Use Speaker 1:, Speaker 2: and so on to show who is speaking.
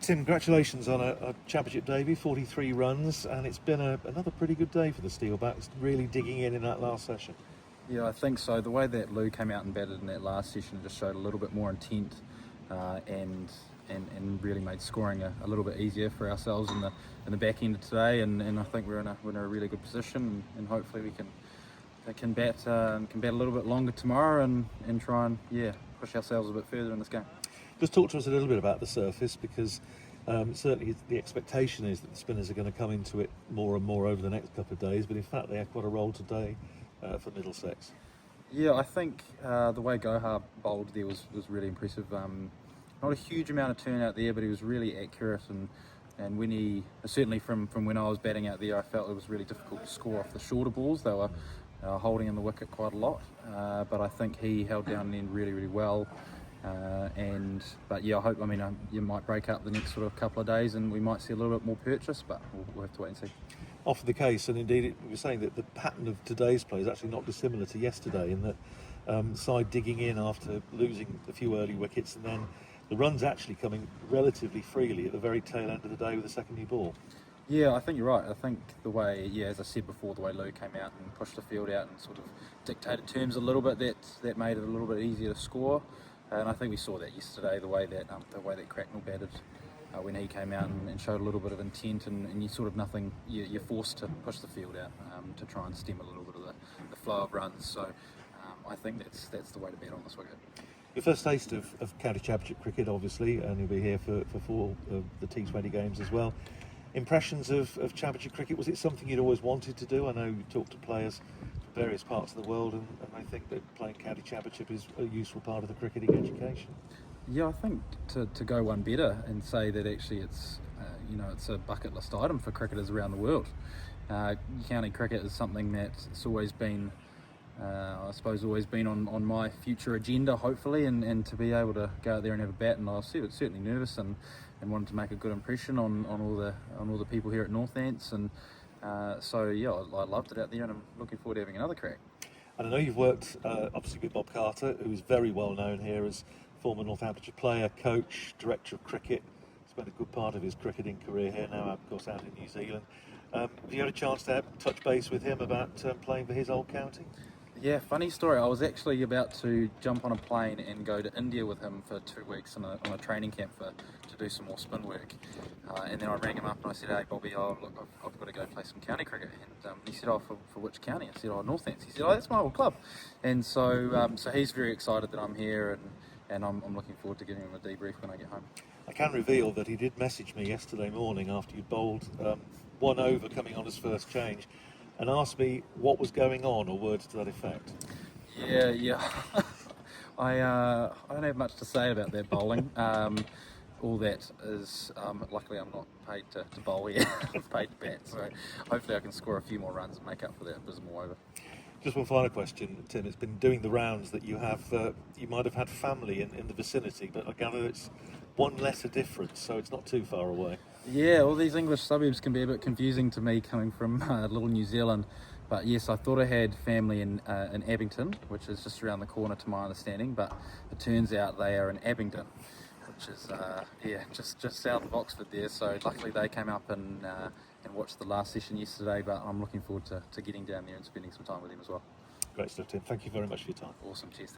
Speaker 1: Tim, congratulations on a championship debut, 43 runs, and it's been another pretty good day for the Steelbacks, really digging in that last session.
Speaker 2: Yeah, I think so. The way that Lou came out and batted in that last session just showed a little bit more intent and really made scoring a little bit easier for ourselves in the back end of today. And I think we're in a really good position, and hopefully we can bat a little bit longer tomorrow and try and push ourselves a bit further in this game.
Speaker 1: Just talk to us a little bit about the surface, because certainly the expectation is that the spinners are going to come into it more and more over the next couple of days, but in fact they had quite a roll today for Middlesex.
Speaker 2: Yeah, I think the way Gohar bowled there was really impressive. Not a huge amount of turnout there, but he was really accurate, and when he, certainly from when I was batting out there, I felt it was really difficult to score off the shorter balls. They were holding in the wicket quite a lot, but I think he held down the end really well. But yeah, you might break up the next sort of couple of days and we might see a little bit more purchase, but we'll have to wait and see.
Speaker 1: Often the case, and indeed we were saying that the pattern of today's play is actually not dissimilar to yesterday, in that side digging in after losing a few early wickets, and then the runs actually coming relatively freely at the very tail end of the day with the second new ball.
Speaker 2: Yeah, I think you're right. I think the way, as I said before, the way Lou came out and pushed the field out and sort of dictated terms a little bit, that made it a little bit easier to score. And I think we saw that yesterday, the way that Cracknell batted when he came out and showed a little bit of intent, and you sort of you're forced to push the field out to try and stem a little bit of the flow of runs. So I think that's the way to bat on this wicket.
Speaker 1: Your first taste of county championship cricket, obviously, and you'll be here for 4 of the T20 games as well. Impressions of championship cricket, was it something you'd always wanted to do? I know you talked to players from various parts of the world, and I think that playing county championship is a useful part of the cricketing education.
Speaker 2: Yeah, I think to go one better and say that actually it's a bucket list item for cricketers around the world. County cricket is something that's always been always been on my future agenda, hopefully, and to be able to go out there and have a bat. And I was certainly nervous and wanted to make a good impression on all the people here at Northants, and I loved it out there, and I'm looking forward to having another crack.
Speaker 1: And I know you've worked obviously with Bob Carter, who is very well known here as former Northamptonshire player, coach, director of cricket. Spent a good part of his cricketing career here, now of course out in New Zealand. Have you had a chance to touch base with him about playing for his old county?
Speaker 2: Yeah, funny story. I was actually about to jump on a plane and go to India with him for 2 weeks on a training camp to do some more spin work. And then I rang him up and I said, "Hey Bobby, look, I've got to go play some county cricket." And he said, "Oh, for which county?" I said, "Oh, Northants." He said, "Oh, that's my old club." And so he's very excited that I'm here, and I'm looking forward to giving him a debrief when I get home.
Speaker 1: I can reveal that he did message me yesterday morning after you bowled 1 over coming on his first change, and asked me what was going on, or words to that effect.
Speaker 2: Yeah. I don't have much to say about that bowling. All that is, luckily I'm not paid to bowl here, I'm paid to bat, so hopefully I can score a few more runs and make up for that abysmal over.
Speaker 1: Just one final question, Tim. It's been doing the rounds that you might have had family in the vicinity, but I gather it's 1 letter difference, so it's not too far away.
Speaker 2: Yeah, all these English suburbs can be a bit confusing to me coming from little New Zealand. But yes, I thought I had family in Abington, which is just around the corner to my understanding, but it turns out they are in Abingdon, which is just south of Oxford there. So luckily they came up and watched the last session yesterday, but I'm looking forward to getting down there and spending some time with them as well.
Speaker 1: Great stuff, Tim. Thank you very much for your time.
Speaker 2: Awesome, cheers.